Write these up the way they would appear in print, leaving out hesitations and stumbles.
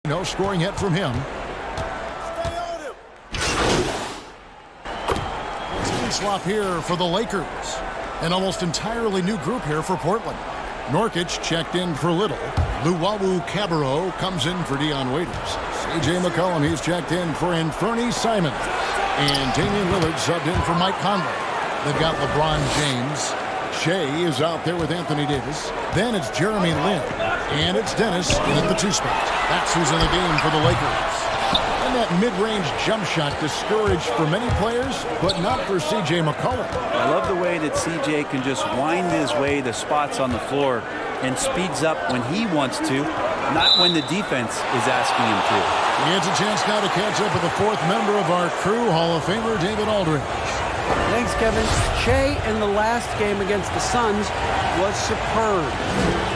No scoring hit from him. Speed swap here for the Lakers. An almost entirely new group here for Portland. Nurkic checked in for Little. Luwawu Cabarro comes in for Dion Waiters. C.J. McCollum, he's checked in for Anthony Simons. And Damian Lillard subbed in for Mike Conley. They've got LeBron James. Shea is out there with Anthony Davis. Then it's Jeremy Lin. And it's Dennis in the 2 spot. That's who's in the game for the Lakers. And that mid-range jump shot discouraged for many players, but not for C.J. McCollum. I love the way that C.J. can just wind his way to spots on the floor and speeds up when he wants to, not when the defense is asking him to. He has a chance now to catch up with the 4th member of our crew, Hall of Famer David Aldridge. Thanks, Kevin. Shea in the last game against the Suns was superb.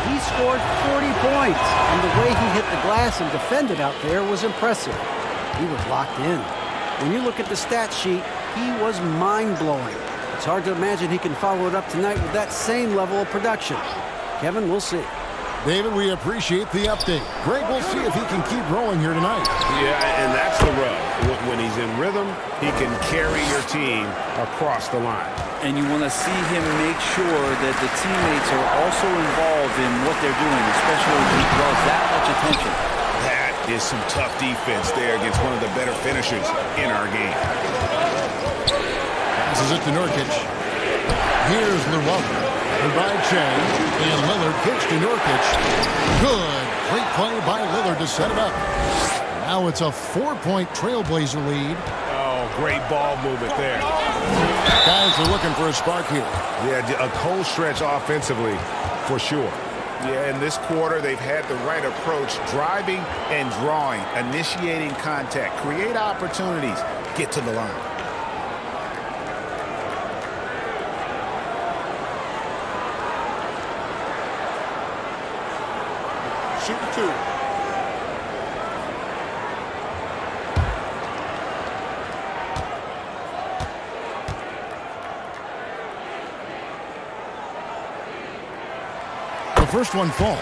He scored 40 points, and the way he hit the glass and defended out there was impressive. He was locked in. When you look at the stat sheet, he was mind-blowing. It's hard to imagine he can follow it up tonight with that same level of production. Kevin, we'll see. David, we appreciate the update. Greg, we'll see if he can keep rolling here tonight. Yeah, and that's the rub. When he's in rhythm, he can carry your team across the line. And you want to see him make sure that the teammates are also involved in what they're doing, especially when he draws that much attention. That is some tough defense there against one of the better finishers in our game. Passes it to Nurkic. Here's Luwawu. By Shea, and Lillard kicks to Nurkic. Good. Great play by Lillard to set it up. Now it's a 4-point Trailblazer lead. Oh, great ball movement there. Guys are looking for a spark here. Yeah, a cold stretch offensively, for sure. Yeah, in this quarter, they've had the right approach, driving and drawing, initiating contact, create opportunities, get to the line. Shoot 2. The first one falls.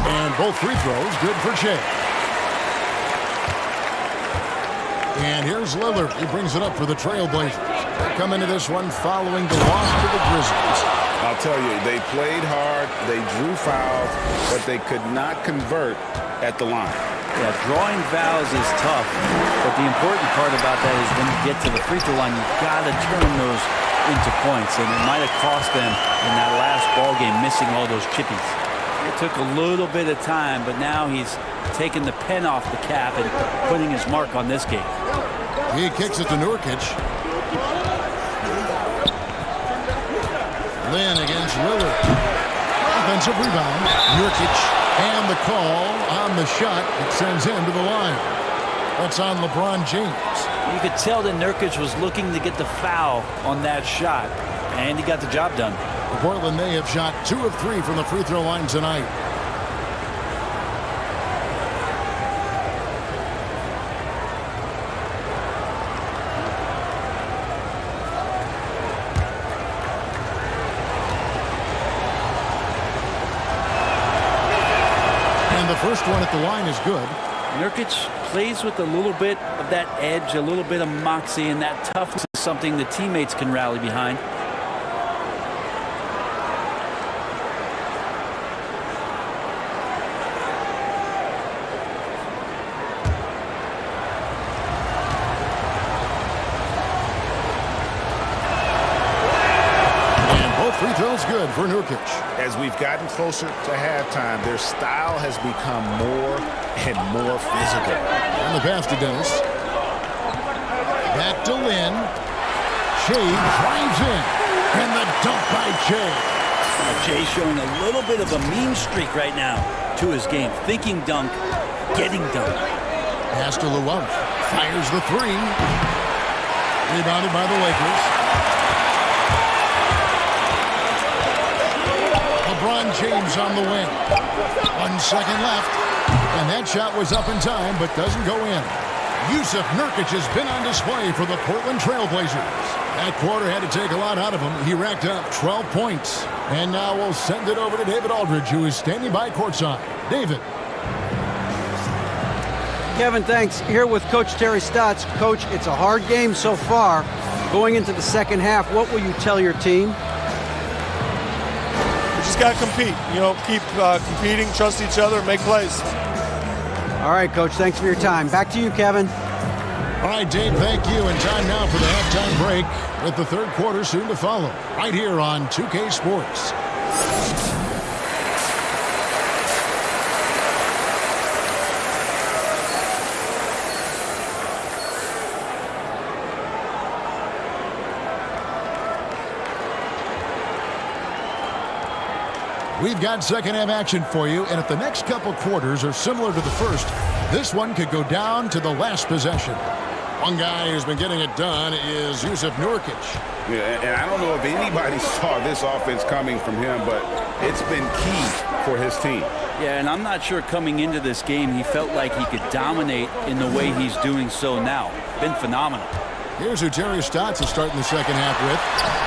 And both free throws good for Shea. And here's Lillard. He brings it up for the Trailblazers. They come into this one following the loss to the Grizzlies. I'll tell you, they played hard, they drew fouls, but they could not convert at the line. Yeah, drawing fouls is tough, but the important part about that is when you get to the free throw line, you've got to turn those into points, and it might have cost them in that last ball game missing all those chippies. It took a little bit of time, but now he's taking the pen off the cap and putting his mark on this game. He kicks it to Nurkic. Lin against Lillard. Offensive rebound. Nurkic, and the call on the shot. It sends him to the line. That's on LeBron James. You could tell that Nurkic was looking to get the foul on that shot, and he got the job done. For Portland, they have shot 2 of 3 from the free throw line tonight. And the first one at the line is good. Nurkic plays with a little bit of that edge, a little bit of moxie, and that toughness is something the teammates can rally behind. Free throw's good for Nurkic. As we've gotten closer to halftime, their style has become more and more physical. And the pass to Dennis. Back to Lin. Shea drives in. And the dunk by Shea. Shay's showing a little bit of a mean streak right now to his game. Thinking dunk, getting dunked. Pass to Luwawu. Fires the 3. Rebounded by the Lakers. LeBron James on the wing. 1 second left. And that shot was up in time, but doesn't go in. Yusuf Nurkic has been on display for the Portland Trailblazers. That quarter had to take a lot out of him. He racked up 12 points. And now we'll send it over to David Aldridge, who is standing by courtside. David. Kevin, thanks. Here with Coach Terry Stotts. Coach, it's a hard game so far. Going into the second half, what will you tell your team? We just got to compete. Keep competing, trust each other, make plays. All right, Coach, thanks for your time. Back to you, Kevin. All right, Dave, thank you. And time now for the halftime break with the third quarter soon to follow. Right here on 2K Sports. We've got second half action for you, and if the next couple quarters are similar to the first, this one could go down to the last possession. One guy who's been getting it done is Yusuf Nurkic. Yeah, and I don't know if anybody saw this offense coming from him, but it's been key for his team. Yeah, and I'm not sure coming into this game he felt like he could dominate in the way he's doing so now. Been phenomenal. Here's who Terry Stotts is starting the second half with.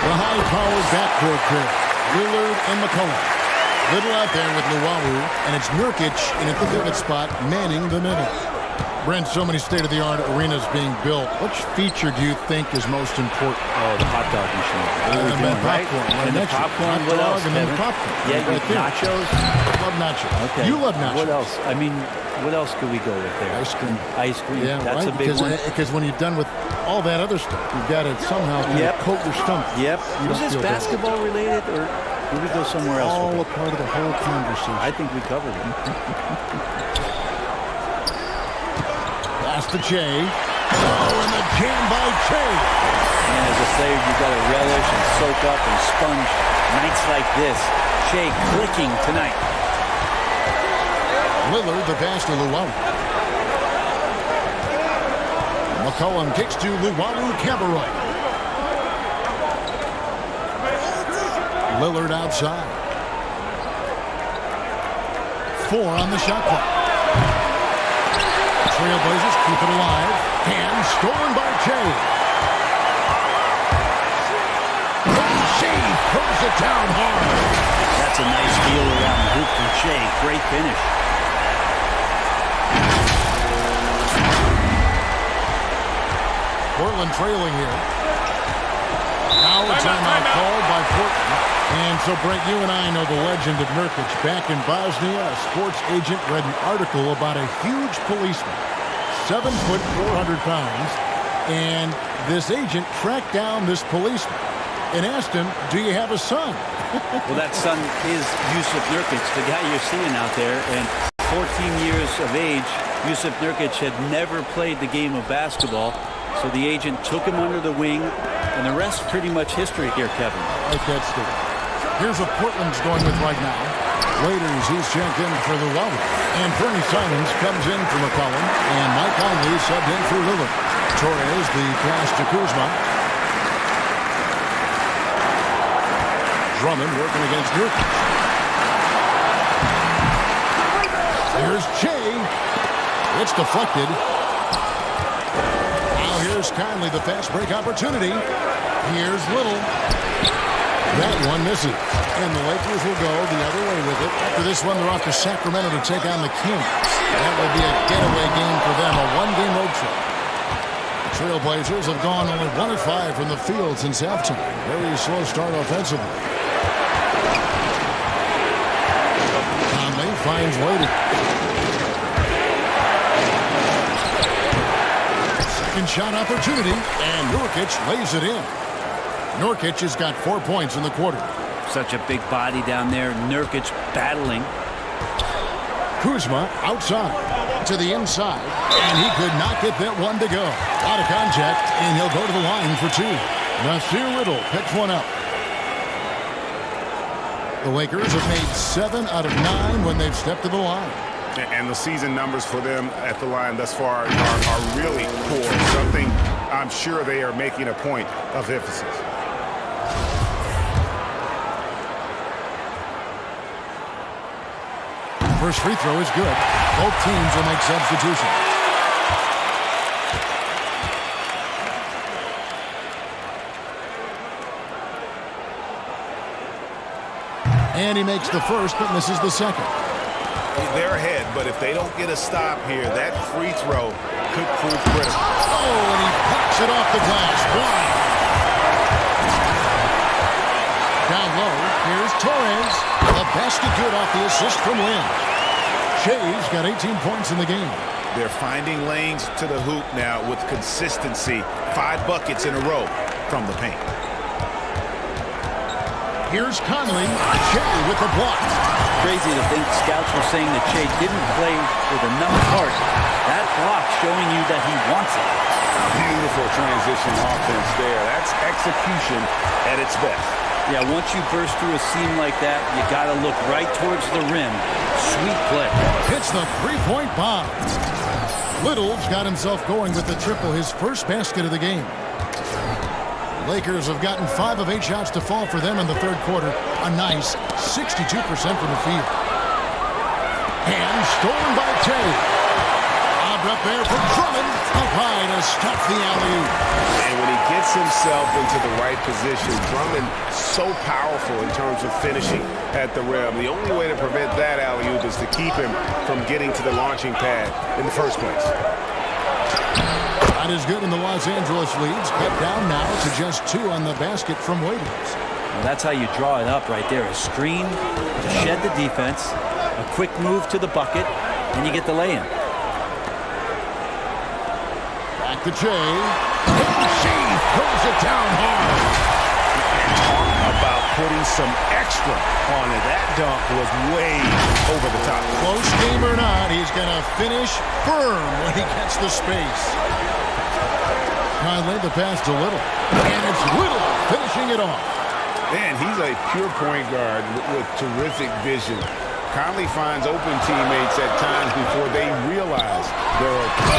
The high-powered backcourt pair, Lillard and McCollum. Little out there with Luwawu, and it's Nurkic in a pivot spot manning the middle. Brent, so many state-of-the-art arenas being built. Which feature do you think is most important? Oh, the hot dog machine. And then popcorn. And the popcorn, what else, and then Kevin? popcorn. Yeah, right there. nachos. I love nachos. Okay. You love nachos. What else? I mean, what else could we go with there? Ice cream. Ice cream. Yeah, that's right? a big one. Because when you're done with all that other stuff, you've got to somehow kind of coat your stomach. Yep. You Was don't this feel bad. basketball related, or did we go somewhere else? All with a part of the whole conversation. I think we covered it. Pass to Che. Oh, and the jam by Che. And as a player, you've got to relish and soak up and sponge nights like this. Shea clicking tonight. Lillard, the pass to Luwawu. McCollum kicks to Luwawu Cabarrot. Lillard outside. 4 on the shot clock. Trailblazers keep it alive. And stolen by Che. Shea throws it down hard. That's a nice feel around the hoop from Shea. Great finish. Portland trailing here. Now a timeout called by Portland. And so, Brent, you and I know the legend of Nurkic. Back in Bosnia, a sports agent read an article about a huge policeman, 7 foot, 400 pounds. And this agent tracked down this policeman and asked him, do you have a son? Well, that son is Yusuf Nurkic, the guy you're seeing out there. And 14 years of age, Yusuf Nurkic had never played the game of basketball. So the agent took him under the wing, and the rest pretty much history here, Kevin. Like that, Steve. Here's what Portland's going with right now. Waiters, he's checked in for Luwawu. And Fernie Simons comes in for McCollum. And Mike Conley subbed in for Lillard. Torres, the pass to Kuzma. Drummond working against Nurkic. Here's Che. It's deflected. Here's Conley, the fast break opportunity. Here's Little. That one misses. And the Lakers will go the other way with it. After this one, they're off to Sacramento to take on the Kings. That will be a getaway game for them, a one-game road trip. The Trailblazers have gone only 1 of 5 from the field since halftime. Very slow start offensively. Conley finds Waiters. Shot opportunity, and Nurkic lays it in. Nurkic has got 4 points in the quarter. Such a big body down there. Nurkic battling. Kuzma outside to the inside, and he could not get that one to go. Out of contact, and he'll go to the line for 2. Nasir Little picks one up. The Lakers have made 7 out of 9 when they've stepped to the line. And the season numbers for them at the line thus far are really poor. Something I'm sure they are making a point of emphasis. First free throw is good. Both teams will make substitutions. And he makes the first but misses the second. They're ahead, but if they don't get a stop here, that free throw could prove critical. Oh, and he pops it off the glass. Wide. Down low, here's Torres. A basket good off the assist from Lynn. Shea's got 18 points in the game. They're finding lanes to the hoop now with consistency. 5 buckets in a row from the paint. Here's Conley. Shea with the block. Crazy to think scouts were saying that Shea didn't play with enough heart. That block showing you that he wants it. Beautiful transition offense there. That's execution at its best. Yeah, once you burst through a seam like that, you got to look right towards the rim. Sweet play. Hits the three-point bomb. Little's got himself going with the triple, his first basket of the game. Lakers have gotten 5 of 8 shots to fall for them in the third quarter. A nice 62% from the field. And stolen by Tay. Lobbed up there for Drummond. Up high to stop the alley-oop. And when he gets himself into the right position, Drummond so powerful in terms of finishing at the rim. The only way to prevent that alley-oop is to keep him from getting to the launching pad in the first place. Not as good in the Los Angeles leads. Cut down now to just 2 on the basket from Waiters. Well, that's how you draw it up right there. A screen to shed the defense, a quick move to the bucket, and you get the lay-in. Back to Jay. She pulls it down hard. Talk about putting some extra on it. That dunk was way over the top. Close game or not, he's going to finish firm when he gets the space. Conley the pass to Little. And it's Little finishing it off. Man, he's a pure point guard with terrific vision. Conley finds open teammates at times before they realize they're open.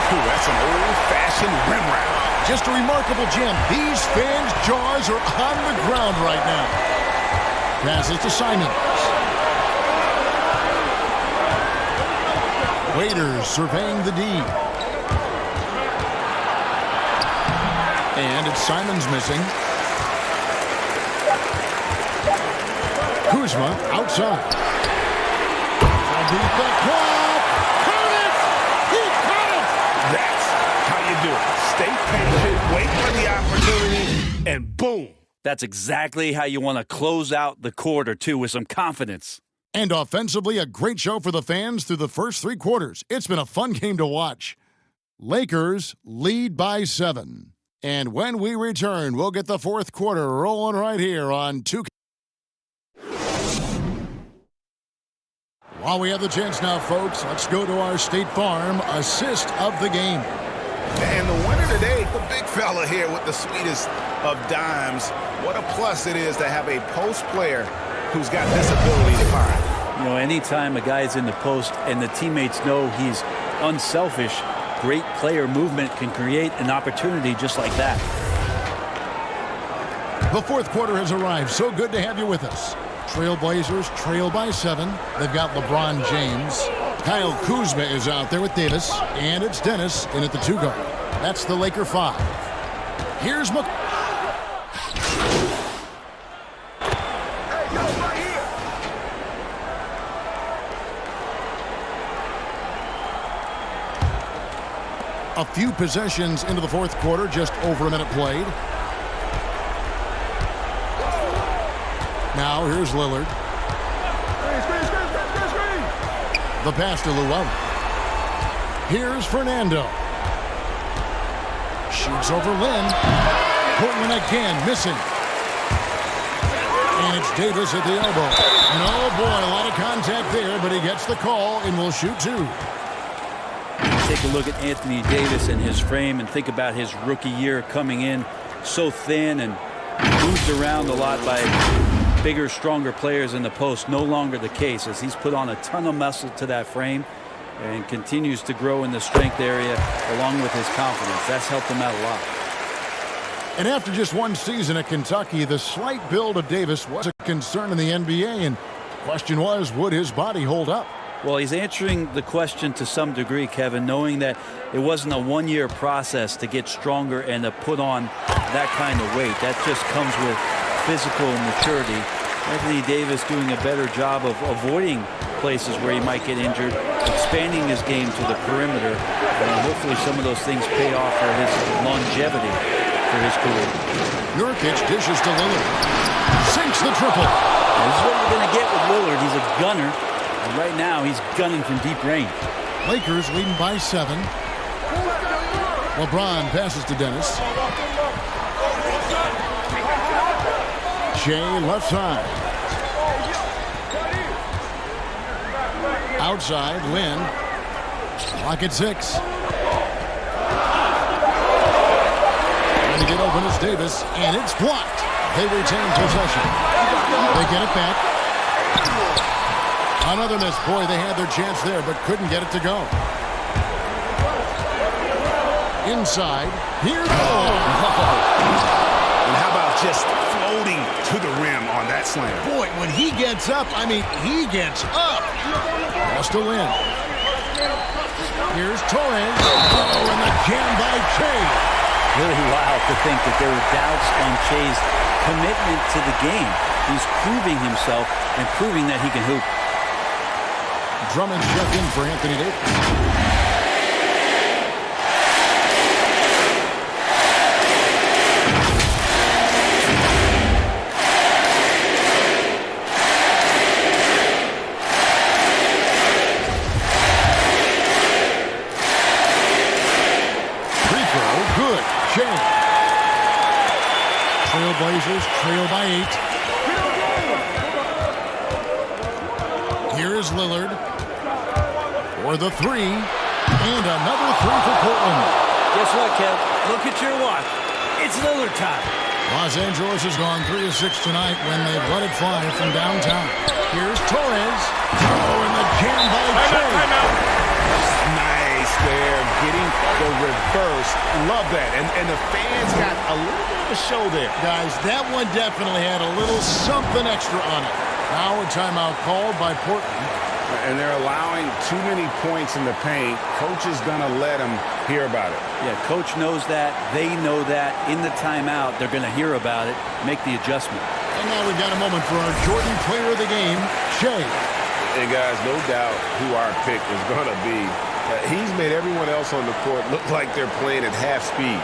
Oh, that's an old-fashioned rim round. Just a remarkable gem. These fans' jaws are on the ground right now. Passes to Simons. Waiters surveying the D. And it's Simons missing. Kuzma outside. Beat the clock. Count it! He caught it! That's how you do it. Stay patient, wait for the opportunity, and boom. That's exactly how you want to close out the quarter, too, with some confidence. And offensively, a great show for the fans through the first 3 quarters. It's been a fun game to watch. Lakers lead by 7. And when we return, we'll get the fourth quarter rolling right here on 2K. While we have the chance now, folks, let's go to our State Farm assist of the game. And the winner today, the big fella here with the sweetest of dimes. What a plus it is to have a post player who's got this ability to find. You know, anytime a guy's in the post and the teammates know he's unselfish, great player movement can create an opportunity just like that. The fourth quarter has arrived. So good to have you with us. Trailblazers trail by 7. They've got LeBron James. Kyle Kuzma is out there with Davis. And it's Dennis in at the 2 guard. That's the Laker 5. Here's Mc... A few possessions into the fourth quarter, just over a minute played. Now here's Lillard. The pass to Luau. Here's Fernando. Shoots over Lynn. Portland again missing. And it's Davis at the elbow. And oh boy, a lot of contact there, but he gets the call and will shoot 2. Take a look at Anthony Davis and his frame and think about his rookie year coming in so thin and moved around a lot by bigger, stronger players in the post. No longer the case, as he's put on a ton of muscle to that frame and continues to grow in the strength area along with his confidence. That's helped him out a lot. And after just 1 season at Kentucky, the slight build of Davis was a concern in the NBA, and the question was, would his body hold up? Well, he's answering the question to some degree, Kevin, knowing that it wasn't a one-year process to get stronger and to put on that kind of weight. That just comes with physical maturity. Anthony Davis doing a better job of avoiding places where he might get injured, expanding his game to the perimeter, and hopefully some of those things pay off for his longevity for his career. Nurkic dishes to Lillard. Sinks the triple. This is what you're going to get with Lillard. He's a gunner, and right now he's gunning from deep range. Lakers leading by 7. LeBron passes to Dennis. Shea left side. Outside, Lynn. Clock at 6. Trying to get open is Davis, and it's blocked. They retain possession. They get it back. Another miss. Boy, they had their chance there, but couldn't get it to go. Inside. Here goes. And how about just floating to the rim on that slam? Boy, when he gets up, I mean, he gets up. Ball still in. Here's Torres. Oh, and the jam by Shea. Really wild to think that there were doubts on Shea's commitment to the game. He's proving himself and proving that he can hoop. Drummond checked in for Anthony Davis. Blazers trail by 8. Here is Lillard for the 3, and another 3 for Portland. Guess what, Kev? Look at your watch. It's Lillard time. Los Angeles has gone 3 of 6 tonight when they've let it fly from downtown. Here's Torres. Oh, and the jam by Shea. Nice there, getting the reverse. Love that. And the fans got a little bit of a show there. Guys, that one definitely had a little something extra on it. Now a timeout called by Portland. And they're allowing too many points in the paint. Coach is going to let them hear about it. Yeah, coach knows that. They know that. In the timeout, they're going to hear about it, make the adjustment. And now we've got a moment for our Jordan player of the game, Shea. And guys, no doubt who our pick is going to be. He's made everyone else on the court look like they're playing at half speed.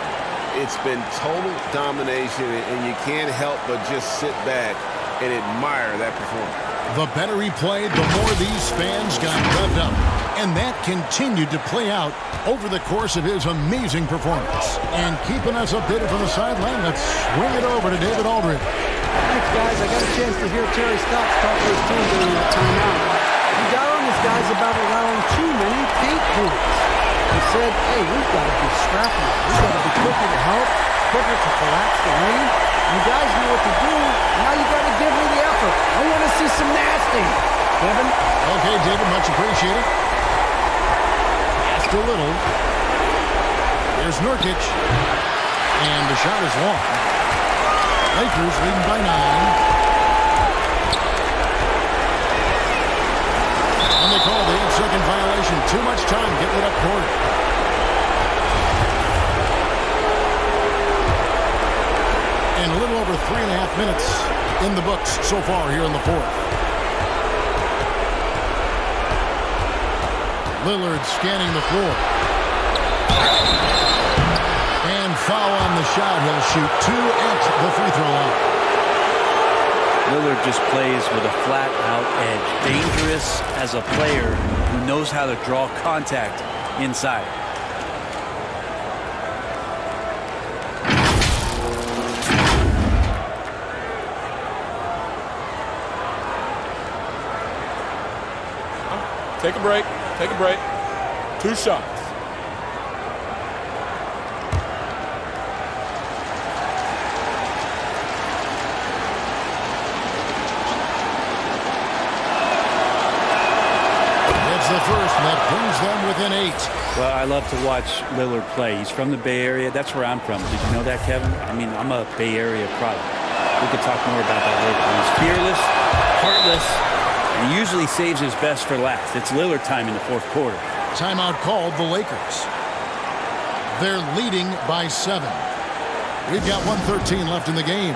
It's been total domination, and you can't help but just sit back and admire that performance. The better he played, the more these fans got revved up. And that continued to play out over the course of his amazing performance. And keeping us updated from the sideline, let's swing it over to David Aldridge. Thanks, guys. I got a chance to hear Terry Stotts talk to his team during that timeout. He got on his guys about allowing too many paint points. He said, hey, we've got to be scrappy. We've got to be quicker to help, quicker to collapse the lane. You guys know what to do. Now you got to give me the effort. I want to see some nasty. Kevin? Okay, David, much appreciated. Just a little. There's Nurkic. And the shot is long. Lakers leading by 9. And they call the 8-second violation. Too much time getting it up court. And a little over 3.5 minutes in the books so far here in the fourth. Lillard scanning the floor. And foul on the shot. He'll shoot 2 at the free throw line. Lillard just plays with a flat-out edge. Dangerous as a player who knows how to draw contact inside. Take a break. Take a break. 2 shots. It's the first that brings them within 8. Well, I love to watch Lillard play. He's from the Bay Area. That's where I'm from. Did you know that, Kevin? I mean, I'm a Bay Area product. We could talk more about that later. He's fearless, heartless, and he usually saves his best for last. It's Lillard time in the fourth quarter. Timeout called the Lakers. They're leading by 7. We've got 1:13 left in the game.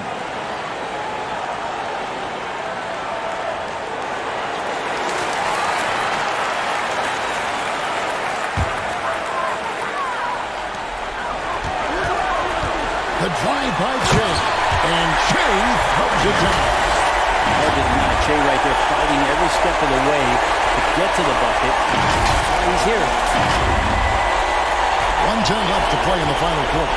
The drive by Shea. And Shea throws it down. Hard to deny Shea right there fighting every step of the way to get to the bucket. He's here. 1:10 left to play in the final quarter.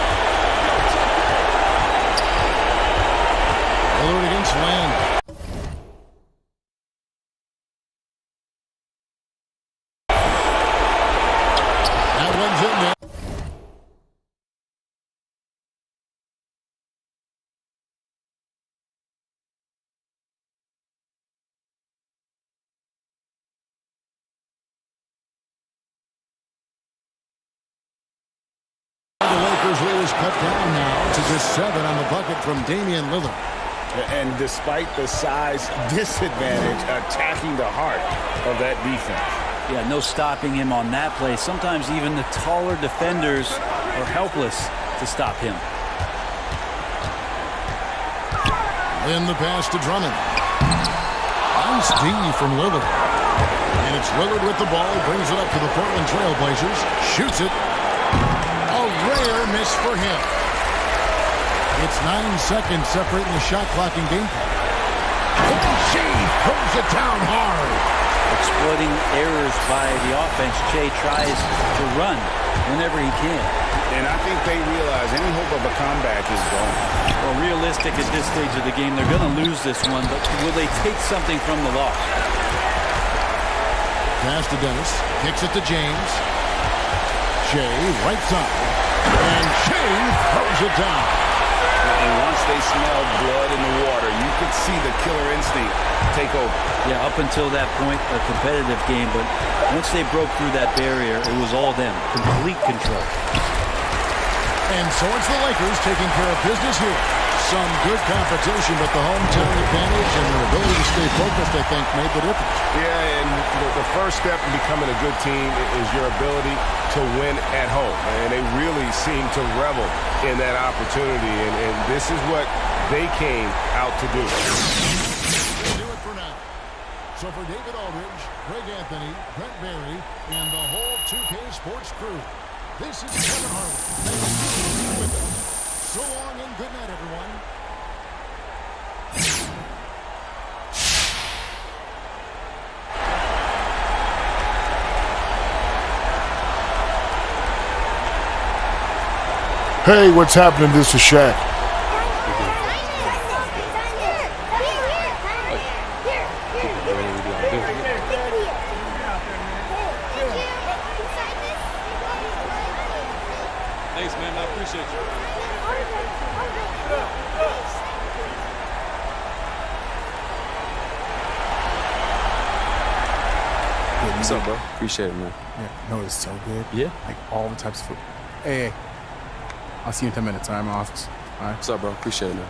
Lillard against Land. That one's in there. The Lakers' lead is cut down now to just 7 on the bucket from Damian Lillard. And despite the size disadvantage, attacking the heart of that defense. Yeah, no stopping him on that play. Sometimes even the taller defenders are helpless to stop him. In the pass to Drummond. Nice D from Lillard. And it's Lillard with the ball. Brings it up to the Portland Trailblazers. Shoots it. A rare miss for him. It's 9 seconds separating the shot clock and game clock. And she throws it down hard. Exploiting errors by the offense, Shea tries to run whenever he can. And I think they realize any hope of a comeback is gone. Well, realistic at this stage of the game, they're going to lose this one, but will they take something from the loss? Pass to Dennis. Kicks it to James. Shea, right side. And Shea throws it down. And once they smelled blood in the water, you could see the killer instinct take over. Yeah, up until that point, a competitive game, but once they broke through that barrier, it was all them. Complete control. And so it's the Lakers taking care of business here. Some good competition, but the hometown advantage and their ability to stay focused, I think, made the difference. Yeah, and the first step in becoming a good team is your ability to win at home. And they really seem to revel in that opportunity, and this is what they came out to do. We'll do it for now. So for David Aldridge, Greg Anthony, Brent Barry, and the whole 2K Sports crew, this is Kevin Harlan. Thank you for being with us. So long and good night, everyone. Hey, what's happening? This is Shaq. Thanks, man. I appreciate you. What's up, bro? Appreciate it, man. Yeah, no, it's so good. Yeah? Like all the types of food. Hey, I'll see you in 10 minutes. I'm in my office. All right? What's up, bro? Appreciate it, man.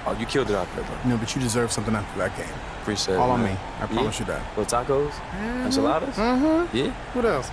Oh, you killed it out there, bro. No, but you deserve something after that game. Appreciate All it, on man. me. I promise you that. Little tacos? Enchiladas? Mm-hmm. Yeah? What else?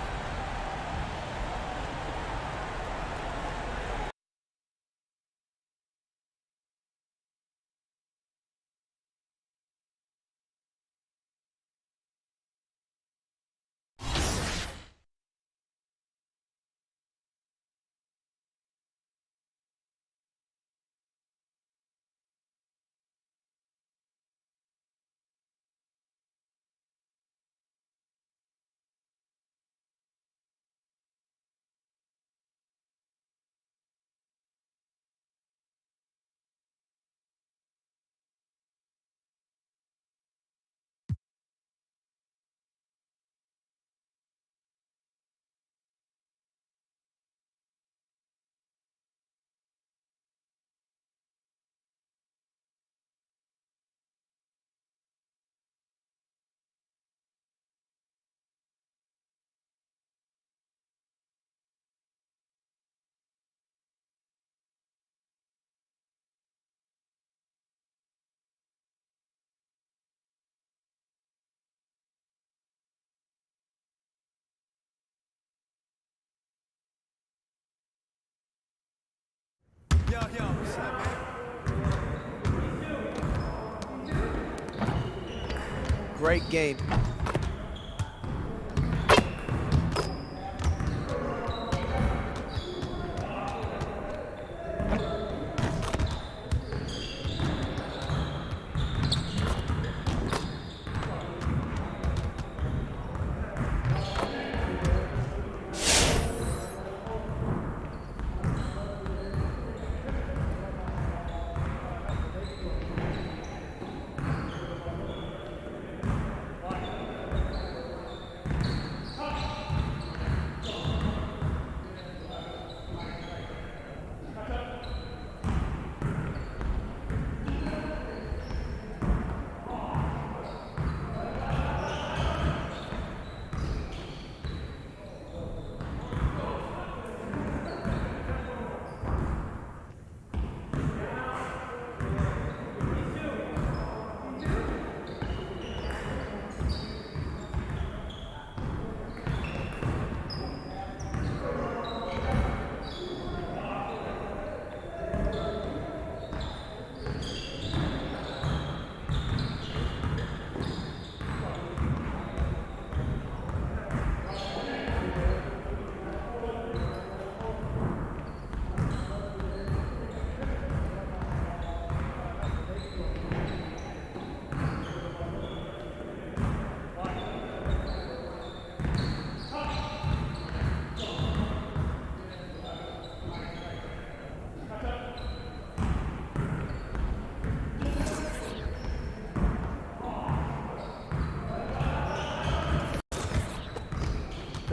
Great game.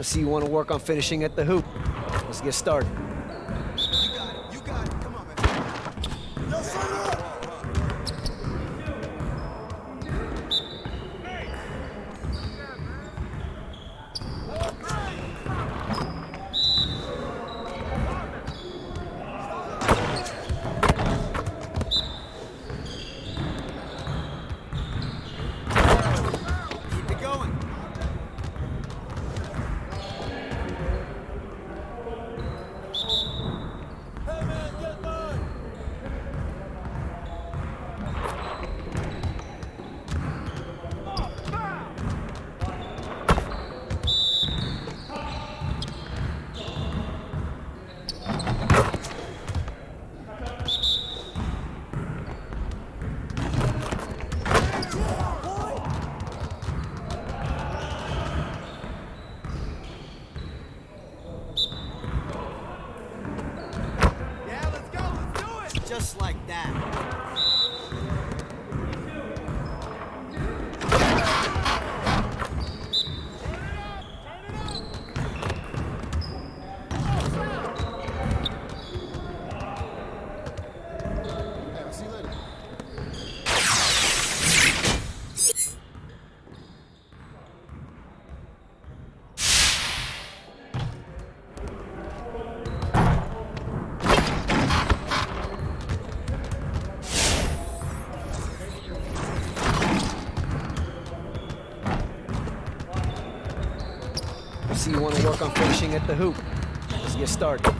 I see you want to work on finishing at the hoop. Let's get started. You got it. Come on, man. Yo, son up! Just like that. See you later. I see you want to work on finishing at the hoop. Let's get started.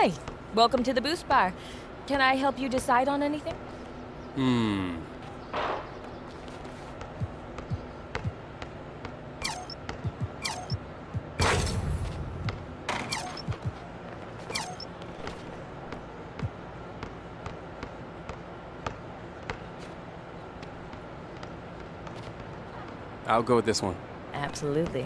Hi, welcome to the Boost Bar. Can I help you decide on anything? I'll go with this one. Absolutely.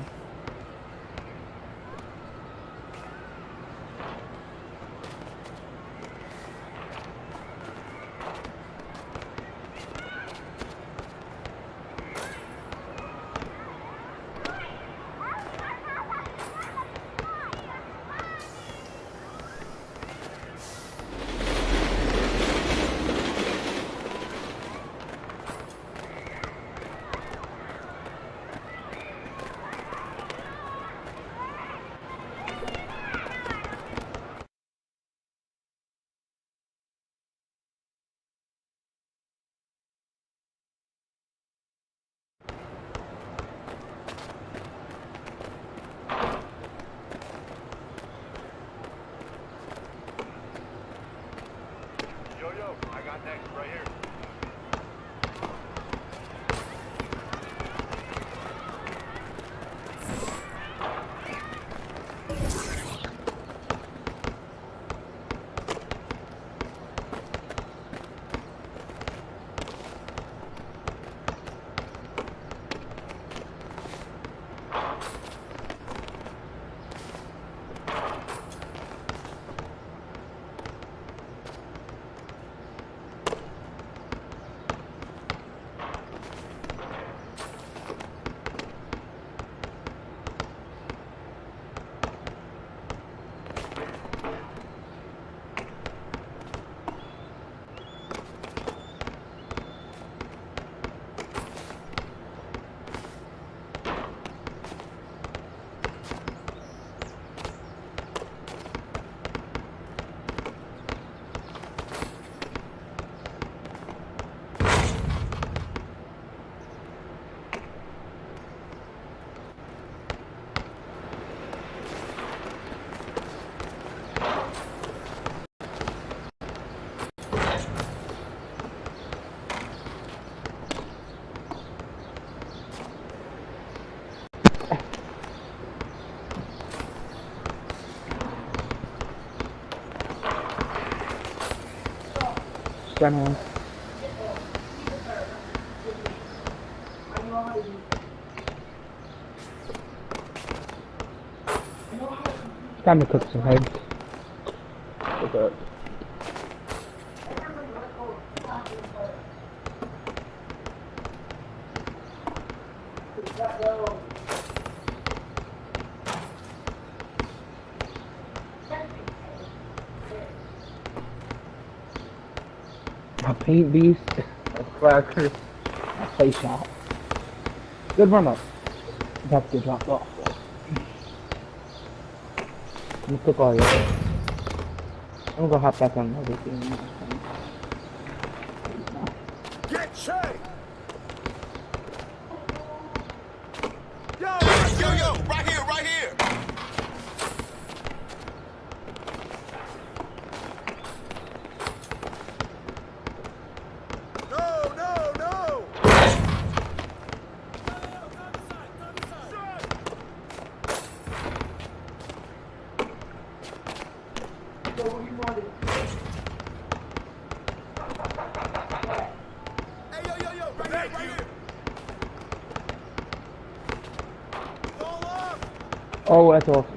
Time to cook some eggs. Okay. My paint beast, a cracker, a play shop. Good run up. About to get dropped off. You took all your eggs. I'm gonna hop back on everything. Get Shay! Yo, right here, right here. No. Hey, yo, right here. Fall off. Oh, that's awesome.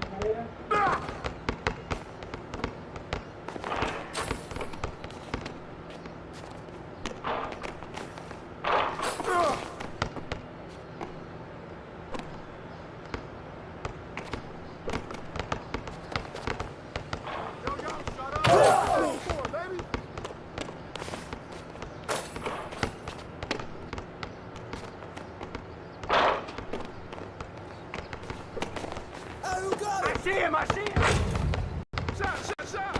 I see him. Shot.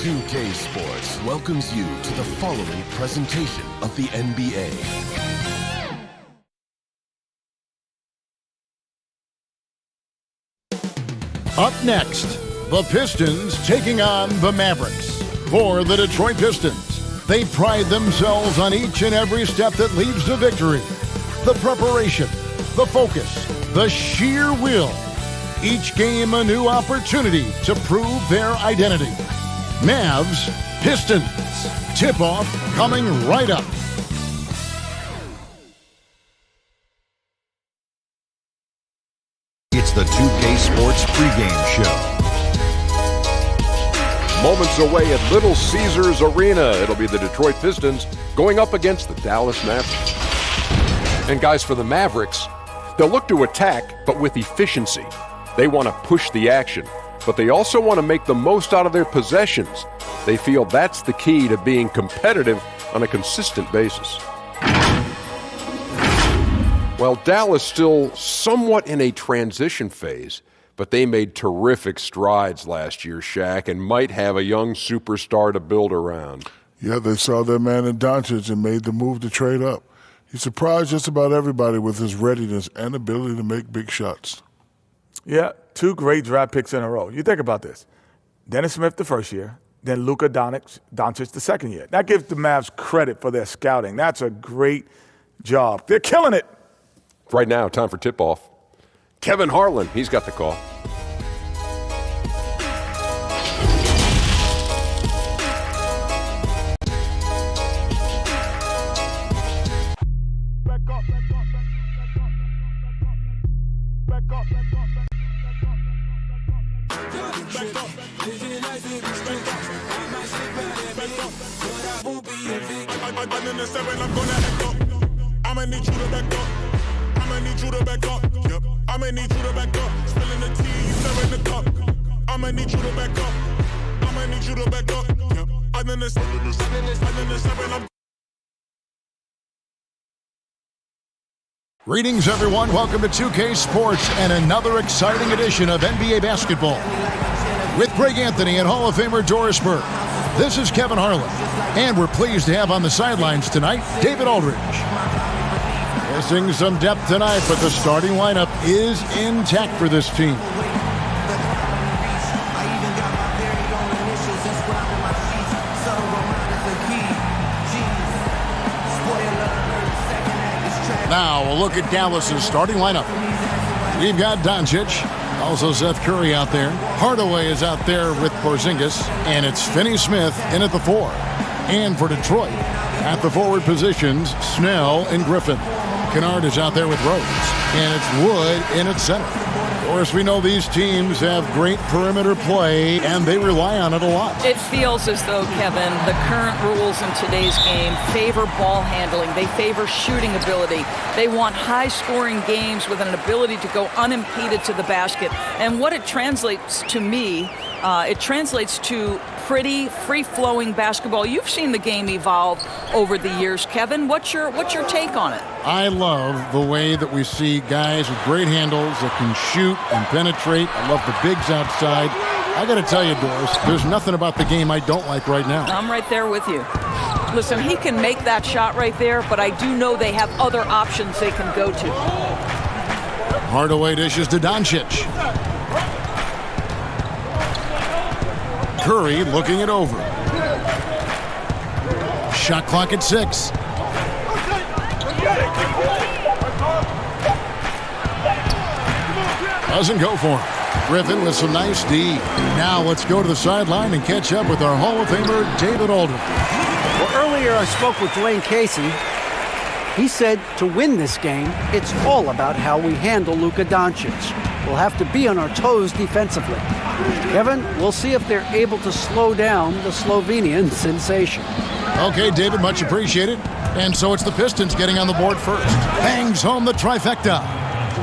2K Sports welcomes you to the following presentation of the NBA. Up next, the Pistons taking on the Mavericks. For the Detroit Pistons, they pride themselves on each and every step that leads to victory. The preparation, the focus, the sheer will. Each game a new opportunity to prove their identity. Mavs, Pistons. Tip-off coming right up. It's the 2K Sports pregame show. Moments away at Little Caesars Arena. It'll be the Detroit Pistons going up against the Dallas Mavericks. And guys, for the Mavericks, they'll look to attack, but with efficiency. They want to push the action, but they also want to make the most out of their possessions. They feel that's the key to being competitive on a consistent basis. Well, Dallas still somewhat in a transition phase, but they made terrific strides last year, Shaq, and might have a young superstar to build around. Yeah, they saw their man in Doncic and made the move to trade up. He surprised just about everybody with his readiness and ability to make big shots. Yeah, 2 great draft picks in a row. You think about this. Dennis Smith the first year, then Luka Doncic the second year. That gives the Mavs credit for their scouting. That's a great job. They're killing it. Right now, time for tip-off. Kevin Harlan, he's got the call. I'ma need you to back up. I'ma need you to back up. Yep. I'ma need you to back up. Spilling the tea, stirring the cup. I'ma need you to back up. I'ma need you to back up. Yep. I'm in the 7. Greetings, everyone. Welcome to 2K Sports and another exciting edition of NBA basketball. With Greg Anthony and Hall of Famer Doris Burke, this is Kevin Harlan. And we're pleased to have on the sidelines tonight, David Aldridge. Missing some depth tonight, but the starting lineup is intact for this team. Now, a look at Dallas's starting lineup. We've got Doncic, also Seth Curry out there. Hardaway is out there with Porzingis, and it's Finney-Smith in at the 4. And for Detroit, at the forward positions, Snell and Griffin. Kennard is out there with Rose, and it's Wood in at center. Of course, we know these teams have great perimeter play, and they rely on it a lot. It feels as though, Kevin, the current rules in today's game favor ball handling. They favor shooting ability. They want high-scoring games with an ability to go unimpeded to the basket. And what it translates to me, it translates to pretty free-flowing basketball. You've seen the game evolve over the years, Kevin. What's your take on it? I love the way that we see guys with great handles that can shoot and penetrate. I love the bigs outside. I got to tell you, Doris, there's nothing about the game I don't like right now. I'm right there with you. Listen, he can make that shot right there, but I do know they have other options they can go to. Hardaway dishes to Doncic. Curry looking it over. Shot clock at 6. Doesn't go for him. Griffin with some nice D. Now let's go to the sideline and catch up with our Hall of Famer, David Aldridge. Well, earlier I spoke with Dwayne Casey. He said to win this game, it's all about how we handle Luka Doncic. We'll have to be on our toes defensively. Kevin, we'll see if they're able to slow down the Slovenian sensation. Okay, David, much appreciated. And so it's the Pistons getting on the board first. Bangs home the trifecta.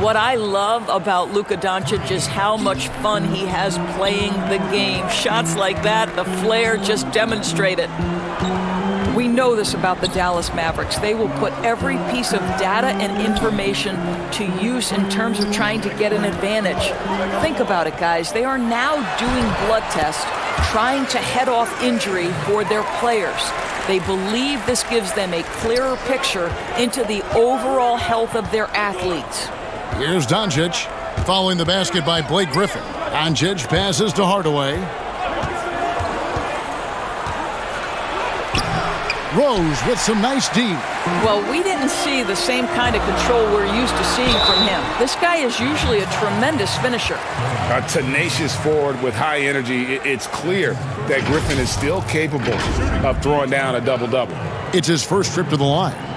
What I love about Luka Doncic is how much fun he has playing the game. Shots like that, the flair just demonstrated. We know this about the Dallas Mavericks. They will put every piece of data and information to use in terms of trying to get an advantage. Think about it, guys. They are now doing blood tests, trying to head off injury for their players. They believe this gives them a clearer picture into the overall health of their athletes. Here's Doncic, following the basket by Blake Griffin. Doncic passes to Hardaway. Rose with some nice D. Well, we didn't see the same kind of control we're used to seeing from him. This guy is usually a tremendous finisher. A tenacious forward with high energy. It's clear that Griffin is still capable of throwing down a double-double. It's his first trip to the line.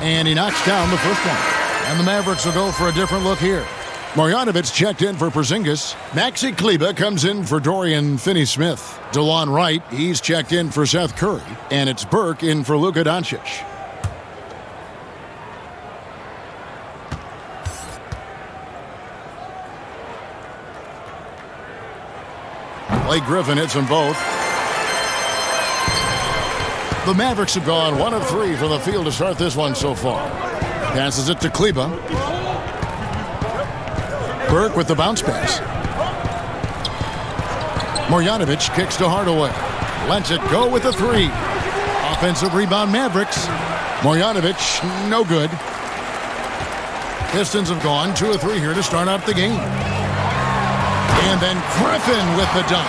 And he knocks down the first one. And the Mavericks will go for a different look here. Marjanovic checked in for Porzingis. Maxi Kleber comes in for Dorian Finney-Smith. DeLon Wright, he's checked in for Seth Curry. And it's Burke in for Luka Doncic. Blake Griffin hits them both. The Mavericks have gone 1 of 3 from the field to start this one so far. Passes it to Kleber. Burke with the bounce pass. Marjanovic kicks to Hardaway. Lets it go with the 3. Offensive rebound Mavericks. Marjanovic, no good. Pistons have gone 2 of 3 here to start out the game. And then Griffin with the dunk.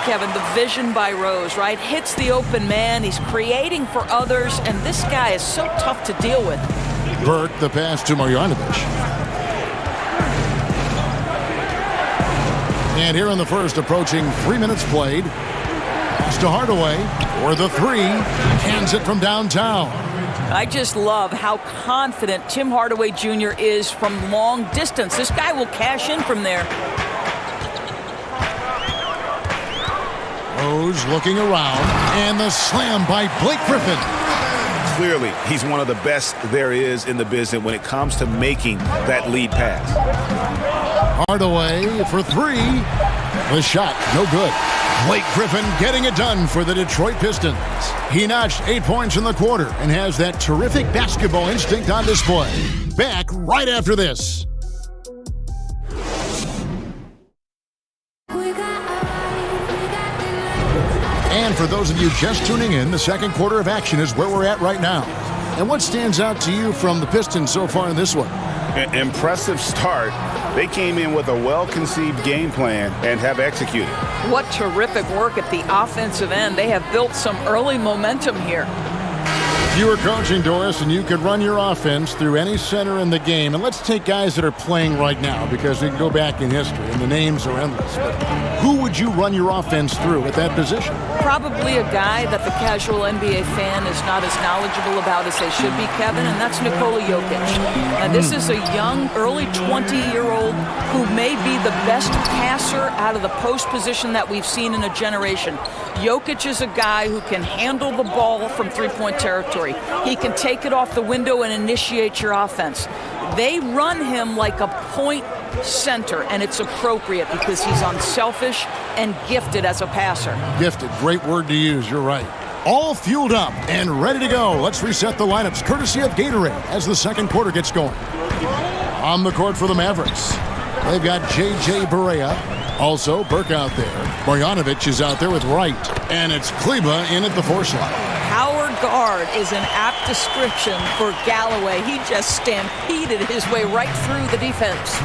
Kevin, the vision by Rose, right? Hits the open man. He's creating for others, and this guy is so tough to deal with. Burke, the pass to Marjanovic. And here in the first, approaching 3 minutes played. Pass to Hardaway for the 3. Hands it from downtown. I just love how confident Tim Hardaway Jr. is from long distance. This guy will cash in from there. Rose looking around, and the slam by Blake Griffin. Clearly, he's one of the best there is in the business when it comes to making that lead pass. Hardaway for 3. The shot, no good. Blake Griffin getting it done for the Detroit Pistons. He notched 8 points in the quarter and has that terrific basketball instinct on display. Back right after this. And for those of you just tuning in, the second quarter of action is where we're at right now. And what stands out to you from the Pistons so far in this one? An impressive start. They came in with a well-conceived game plan and have executed. What terrific work at the offensive end. They have built some early momentum here. If you were coaching, Doris, and you could run your offense through any center in the game, and let's take guys that are playing right now because we can go back in history and the names are endless, but who would you run your offense through at that position? Probably a guy that the casual NBA fan is not as knowledgeable about as they should be, Kevin, and that's Nikola Jokic. Now, this is a young, early 20-year-old who may be the best passer out of the post position that we've seen in a generation. Jokic is a guy who can handle the ball from three-point territory. He can take it off the window and initiate your offense. They run him like a point center, and it's appropriate because he's unselfish and gifted as a passer. Gifted, great word to use, you're right. All fueled up and ready to go. Let's reset the lineups courtesy of Gatorade as the second quarter gets going. On the court for the Mavericks, they've got J.J. Barea. Also, Burke out there. Marjanovic is out there with Wright. And it's Kleber in at the 4 slot. Power guard is an apt description for Galloway. He just stampeded his way right through the defense.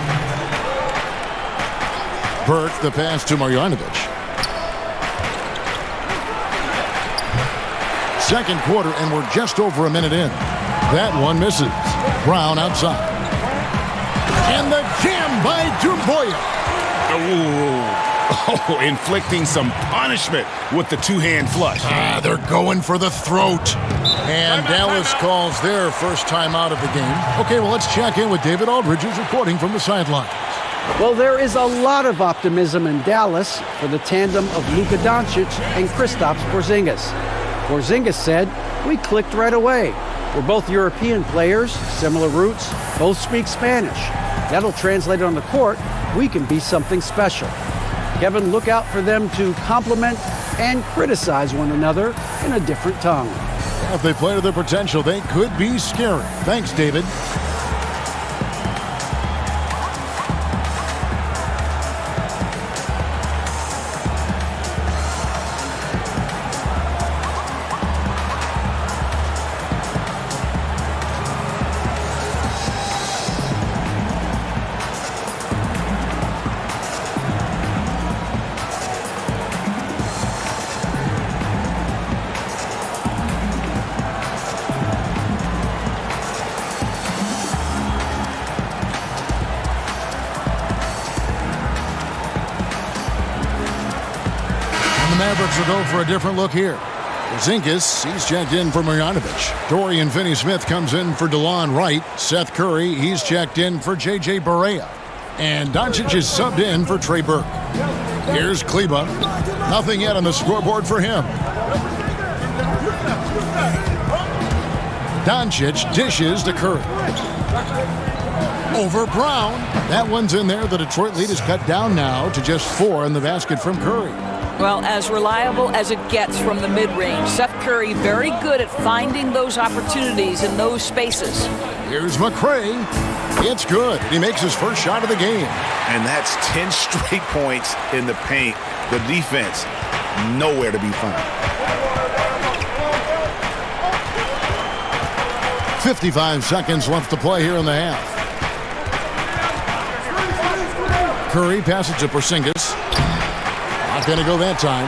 Burke, the pass to Marjanovic. Second quarter, and we're just over a minute in. That one misses. Brown outside. And the jam by Dubois. Oh, inflicting some punishment with the two-hand flush. They're going for the throat. And Dallas calls their first time out of the game. Okay, well, let's check in with David Aldridge, who's reporting from the sidelines. Well, there is a lot of optimism in Dallas for the tandem of Luka Doncic and Kristaps Porzingis. Porzingis said, "We clicked right away. We're both European players, similar roots, both speak Spanish. That'll translate on the court. We can be something special." Kevin, look out for them to compliment and criticize one another in a different tongue. If they play to their potential, they could be scary. Thanks, David. Mavericks will go for a different look here. Porzingis, he's checked in for Marjanovic. Dorian Finney-Smith comes in for DeLon Wright. Seth Curry, he's checked in for J.J. Barea. And Doncic is subbed in for Trey Burke. Here's Kleba. Nothing yet on the scoreboard for him. Doncic dishes to Curry. Over Brown. That one's in there. The Detroit lead is cut down now to just 4 in the basket from Curry. Well, as reliable as it gets from the mid-range. Seth Curry very good at finding those opportunities in those spaces. Here's McCray. It's good. He makes his first shot of the game. And that's 10 straight points in the paint. The defense, nowhere to be found. 55 seconds left to play here in the half. Curry passes to Porzingis. Not going to go that time.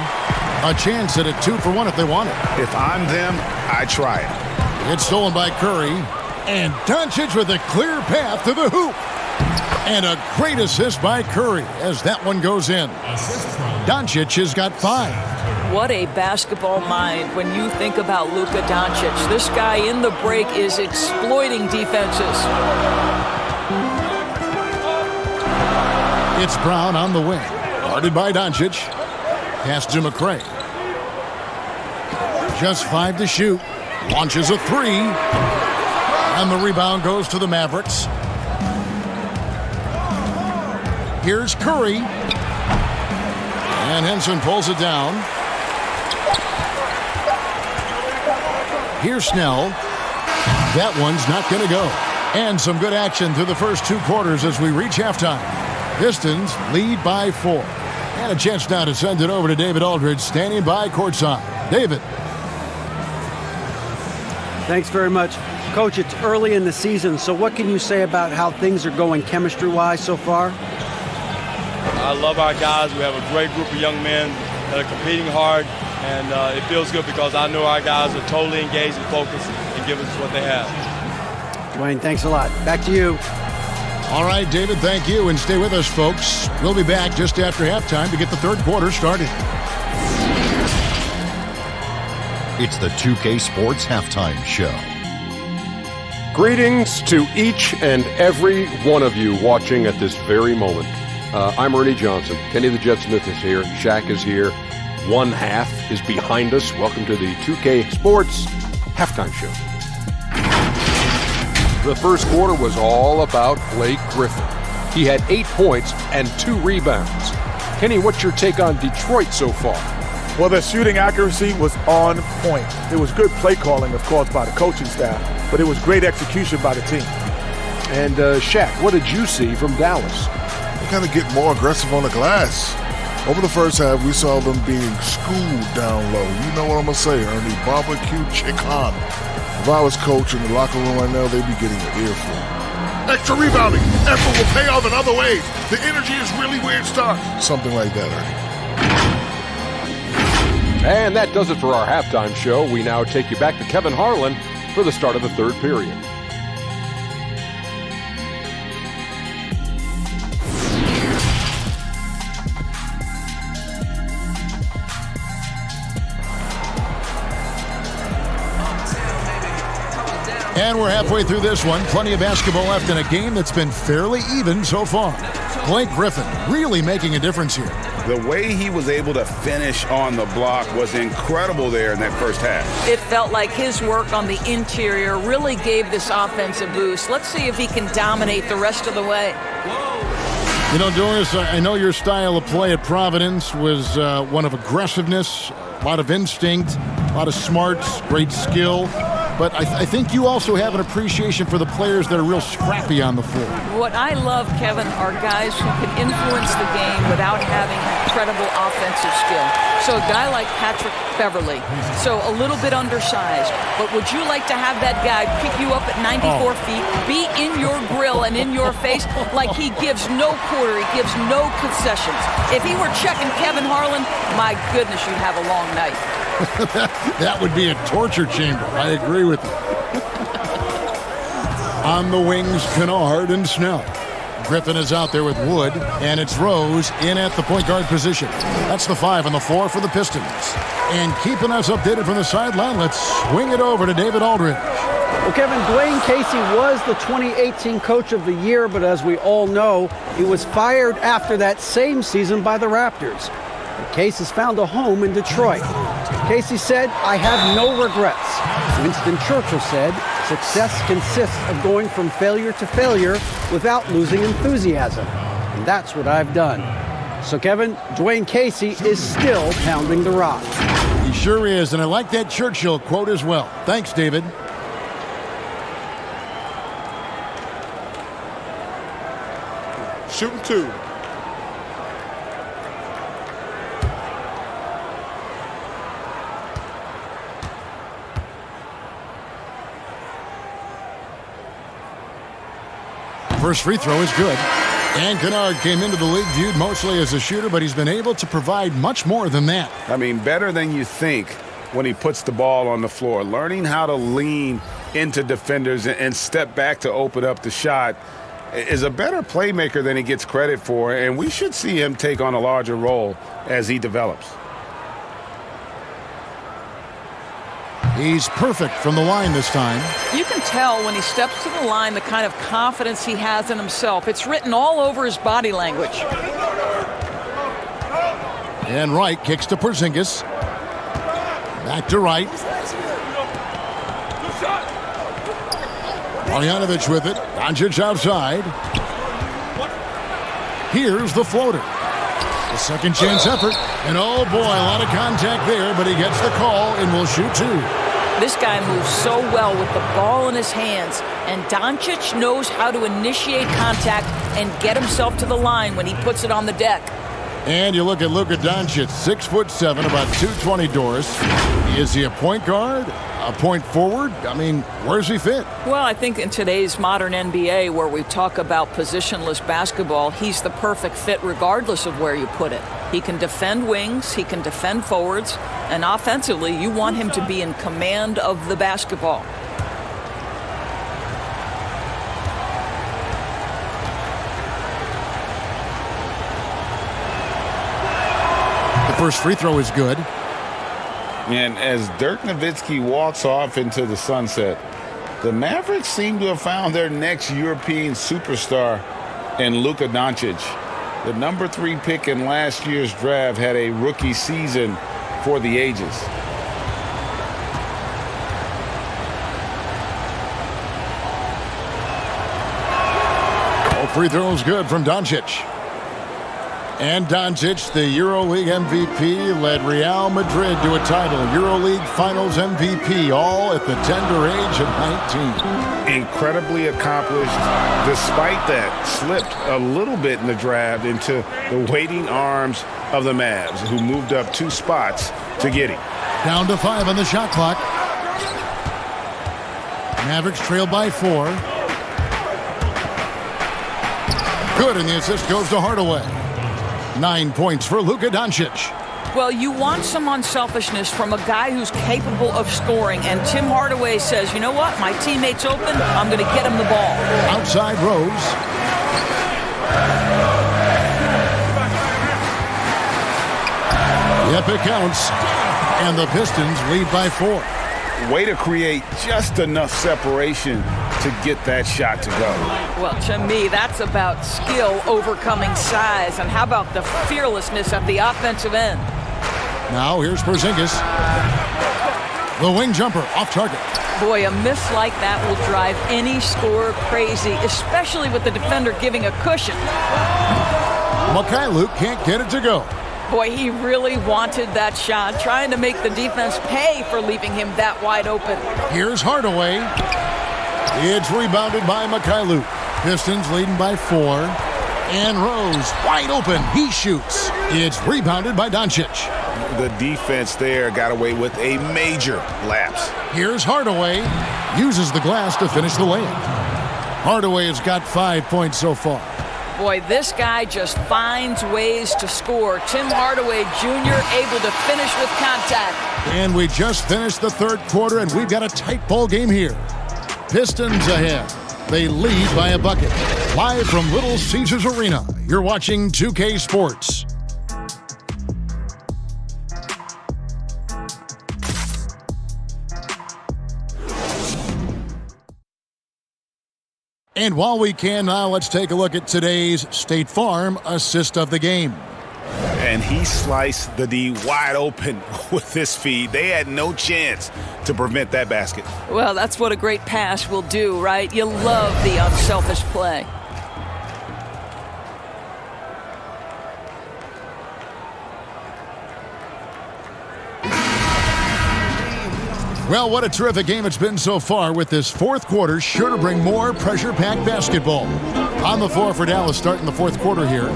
A chance at a 2-for-1 if they want it. If I'm them, I try it. It's stolen by Curry. And Doncic with a clear path to the hoop. And a great assist by Curry as that one goes in. Doncic has got 5. What a basketball mind when you think about Luka Doncic. This guy in the break is exploiting defenses. It's Brown on the wing. Guarded by Doncic. Pass to McCray. Just 5 to shoot. Launches a 3. And the rebound goes to the Mavericks. Here's Curry. And Henson pulls it down. Here's Snell. That one's not going to go. And some good action through the first 2 quarters as we reach halftime. Pistons lead by 4. And a chance now to send it over to David Aldridge, standing by courtside. David. Thanks very much. Coach, it's early in the season, so what can you say about how things are going chemistry-wise so far? I love our guys. We have a great group of young men that are competing hard, and it feels good because I know our guys are totally engaged and focused and giving us what they have. Dwayne, thanks a lot. Back to you. All right, David, thank you, and stay with us, folks. We'll be back just after halftime to get the third quarter started. It's the 2K Sports Halftime Show. Greetings to each and every one of you watching at this very moment. I'm Ernie Johnson. Kenny the Jet Smith is here. Shaq is here. One half is behind us. Welcome to the 2K Sports Halftime Show. The first quarter was all about Blake Griffin. He had 8 points and 2 rebounds. Kenny, what's your take on Detroit so far? Well, their shooting accuracy was on point. It was good play calling, of course, by the coaching staff, but it was great execution by the team. And Shaq, what did you see from Dallas? They got to get more aggressive on the glass. Over the first half, we saw them being schooled down low. You know what I'm going to say, Ernie. Barbecue chicken. If I was coach in the locker room right now, they'd be getting an earful. Extra rebounding. Effort will pay off in other ways. The energy is really where it starts. Something like that, Ernie. And that does it for our halftime show. We now take you back to Kevin Harlan for the start of the third period. And we're halfway through this one. Plenty of basketball left in a game that's been fairly even so far. Blake Griffin really making a difference here. The way he was able to finish on the block was incredible there in that first half. It felt like his work on the interior really gave this offense a boost. Let's see if he can dominate the rest of the way. You know, Doris, I know your style of play at Providence was one of aggressiveness, a lot of instinct, a lot of smarts, great skill. But I think you also have an appreciation for the players that are real scrappy on the floor. What I love, Kevin, are guys who can influence the game without having incredible offensive skill. So a guy like Patrick Beverly, so a little bit undersized, but would you like to have that guy pick you up at 94 feet, be in your grill and in your face like he gives no quarter, he gives no concessions? If he were checking Kevin Harlan, my goodness, you'd have a long night. That would be a torture chamber. I agree with you. On the wings, Kennard and Snell. Griffin is out there with Wood, and it's Rose in at the point guard position. That's the 5 and the 4 for the Pistons. And keeping us updated from the sideline, let's swing it over to David Aldridge. Well, Kevin, Dwayne Casey was the 2018 Coach of the Year, but as we all know, he was fired after that same season by the Raptors. Case has found a home in Detroit. Casey said, "I have no regrets." Winston Churchill said, "Success consists of going from failure to failure without losing enthusiasm." And that's what I've done. So, Kevin, Dwayne Casey is still pounding the rock. He sure is, and I like that Churchill quote as well. Thanks, David. Shooting 2. First free throw is good. And Kennard came into the league viewed mostly as a shooter, but he's been able to provide much more than that. I mean, better than you think when he puts the ball on the floor. Learning how to lean into defenders and step back to open up the shot is a better playmaker than he gets credit for, and we should see him take on a larger role as he develops. He's perfect from the line this time. You can tell when he steps to the line the kind of confidence he has in himself. It's written all over his body language. And Wright kicks to Porzingis. Back to Wright. Marjanovic with it. Doncic outside. Here's the floater. The second chance effort. And oh boy, a lot of contact there, but he gets the call and will shoot 2. This guy moves so well with the ball in his hands, and Doncic knows how to initiate contact and get himself to the line when he puts it on the deck. And you look at Luka Doncic, 6'7", about 220 Doris. Is he a point guard? A point forward? I mean, where's he fit? Well, I think in today's modern NBA, where we talk about positionless basketball, he's the perfect fit regardless of where you put it. He can defend wings, he can defend forwards, and offensively, you want him to be in command of the basketball. The first free throw is good. And as Dirk Nowitzki walks off into the sunset, the Mavericks seem to have found their next European superstar in Luka Doncic. The number 3 pick in last year's draft had a rookie season for the ages. All free throws good from Doncic. And Doncic, the EuroLeague MVP, led Real Madrid to a title. EuroLeague Finals MVP, all at the tender age of 19. Incredibly accomplished. Despite that, slipped a little bit in the draft into the waiting arms of the Mavs, who moved up 2 spots to get him. Down to 5 on the shot clock. Mavericks trail by 4. Good, and the assist goes to Hardaway. 9 points for Luka Doncic. Well, you want some unselfishness from a guy who's capable of scoring, and Tim Hardaway says, you know what, my teammate's open, I'm going to get him the ball. Outside Rose. Yep, it counts. And the Pistons lead by 4. Way to create just enough separation to get that shot to go. Well, to me, that's about skill overcoming size. And how about the fearlessness at the offensive end? Now here's Porzingis. The wing jumper off target. Boy, a miss like that will drive any scorer crazy, especially with the defender giving a cushion. Mikhailuk can't get it to go. Boy, he really wanted that shot, trying to make the defense pay for leaving him that wide open. Here's Hardaway. It's rebounded by Mikhailuk. Pistons leading by 4. And Rose wide open. He shoots. It's rebounded by Doncic. The defense there got away with a major lapse. Here's Hardaway. Uses the glass to finish the layup. Hardaway has got 5 points so far. Boy, this guy just finds ways to score. Tim Hardaway Jr. able to finish with contact. And we just finished the third quarter, and we've got a tight ball game here. Pistons ahead. They lead by a bucket. Live from Little Caesars Arena, you're watching 2K Sports. And while we can now, let's take a look at today's State Farm assist of the game. And he sliced the D wide open with this feed. They had no chance to prevent that basket. Well, that's what a great pass will do, right? You love the unselfish play. Well, what a terrific game it's been so far, with this fourth quarter sure to bring more pressure-packed basketball. On the floor for Dallas starting the fourth quarter here.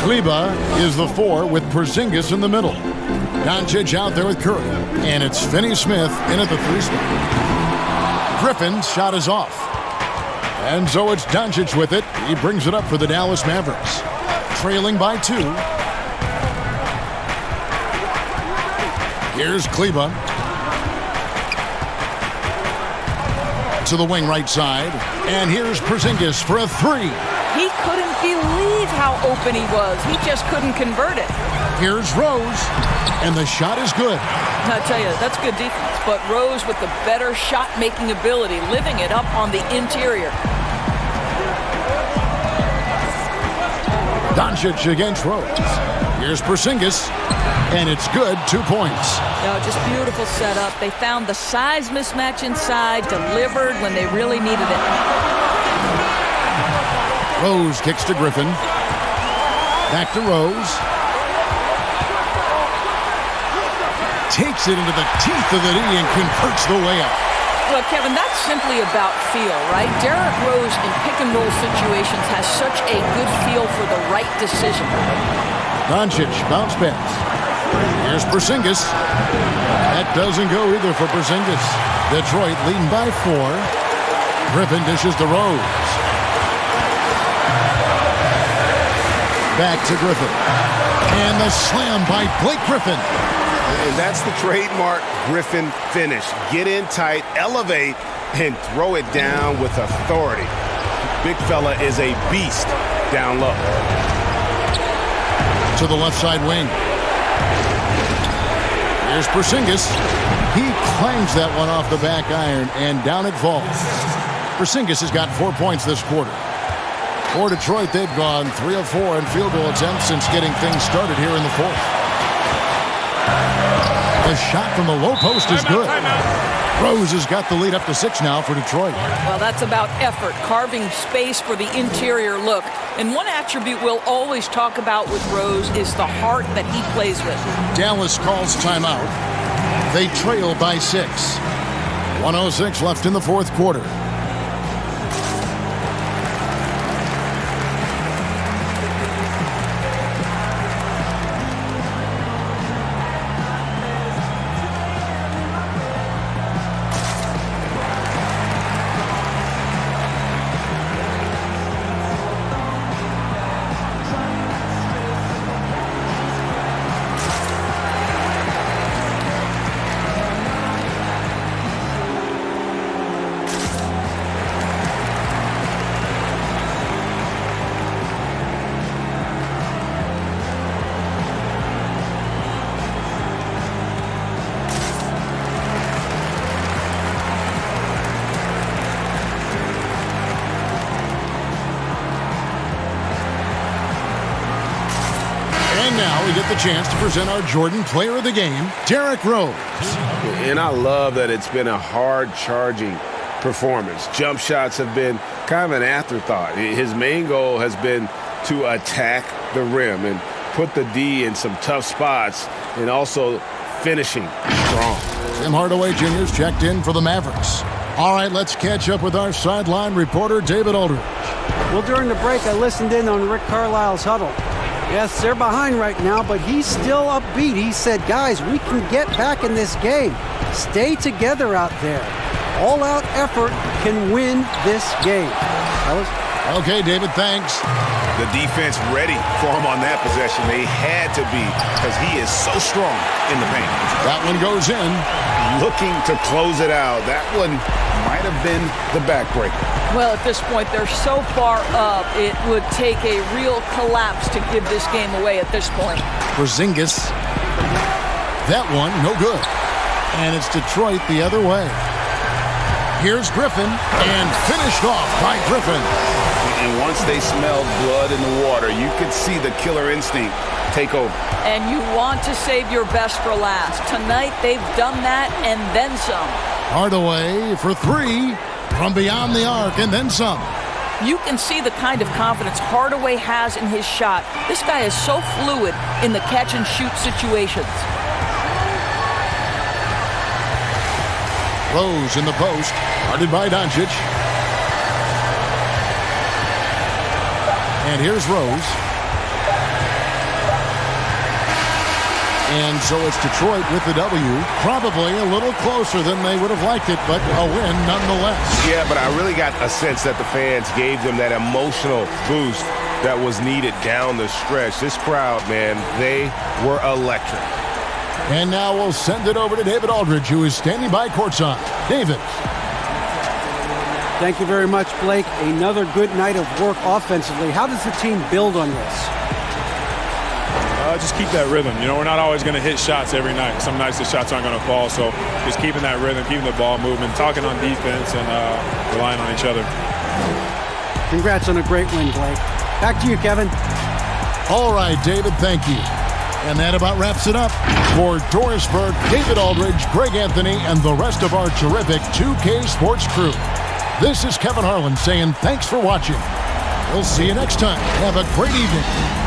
Kleba is the 4 with Porzingis in the middle. Doncic out there with Curry. And it's Finney-Smith in at the 3 spot. Griffin's shot is off. And so it's Doncic with it. He brings it up for the Dallas Mavericks. Trailing by 2. Here's Kleba. To the wing right side. And here's Porzingis for a 3. He couldn't believe how open he was. He just couldn't convert it. Here's Rose. And the shot is good. I tell you, that's good defense. But Rose with the better shot-making ability, living it up on the interior. Doncic against Rose. Here's Porzingis. And it's good, 2 points. No, just beautiful setup. They found the size mismatch inside, delivered when they really needed it. Rose kicks to Griffin. Back to Rose. Takes it into the teeth of the D and converts the way up. Well, Kevin, that's simply about feel, right? Derrick Rose in pick-and-roll situations has such a good feel for the right decision. Doncic, bounce pass. Here's Porzingis. That doesn't go either for Porzingis. Detroit leading by 4. Griffin dishes to Rose. Back to Griffin. And the slam by Blake Griffin. And that's the trademark Griffin finish. Get in tight, elevate, and throw it down with authority. Big fella is a beast down low. To the left side wing. Here's Porzingis. He clangs that one off the back iron, and down it falls. Porzingis has got 4 points this quarter. For Detroit, they've gone 3 of 4 in field goal attempts since getting things started here in the fourth. The shot from the low post is good. Rose has got the lead up to 6 now for Detroit. Well, that's about effort, carving space for the interior look. And one attribute we'll always talk about with Rose is the heart that he plays with. Dallas calls timeout. They trail by 6. 1:06 left in the fourth quarter. now we get the chance to present our Jordan Player of the Game, Derrick Rose. And I love that it's been a hard-charging performance. Jump shots have been kind of an afterthought. His main goal has been to attack the rim and put the D in some tough spots and also finishing strong. Tim Hardaway Jr.'s checked in for the Mavericks. All right, let's catch up with our sideline reporter, David Aldridge. Well, during the break, I listened in on Rick Carlisle's huddle. Yes, they're behind right now, but he's still upbeat. He said, guys, we can get back in this game. Stay together out there. All-out effort can win this game. Fellas? Okay, David, thanks. The defense ready for him on that possession. They had to be because he is so strong in the paint. That one goes in. Looking to close it out. That one might have been the backbreaker. Well, at this point, they're so far up, it would take a real collapse to give this game away at this point. Porzingis. That one, no good. And it's Detroit the other way. Here's Griffin, and finished off by Griffin. And once they smelled blood in the water, you could see the killer instinct take over. And you want to save your best for last. Tonight, they've done that and then some. Hardaway for three from beyond the arc and then some. You can see the kind of confidence Hardaway has in his shot. This guy is so fluid in the catch-and-shoot situations. Rose in the post, guarded by Doncic. And here's Rose. And so it's Detroit with the W. Probably a little closer than they would have liked it, but a win nonetheless. Yeah, but I really got a sense that the fans gave them that emotional boost that was needed down the stretch. This crowd, man, they were electric. And now we'll send it over to David Aldridge, who is standing by courtside. David. Thank you very much, Blake. Another good night of work offensively. How does the team build on this? Just keep that rhythm. You know, we're not always going to hit shots every night. Some nights the shots aren't going to fall. So just keeping that rhythm, keeping the ball moving, talking on defense, and relying on each other. Congrats on a great win, Blake. Back to you, Kevin. All right, David, thank you. And that about wraps it up. For Doris Burke, David Aldridge, Greg Anthony, and the rest of our terrific 2K Sports crew. This is Kevin Harlan saying thanks for watching. We'll see you next time. Have a great evening.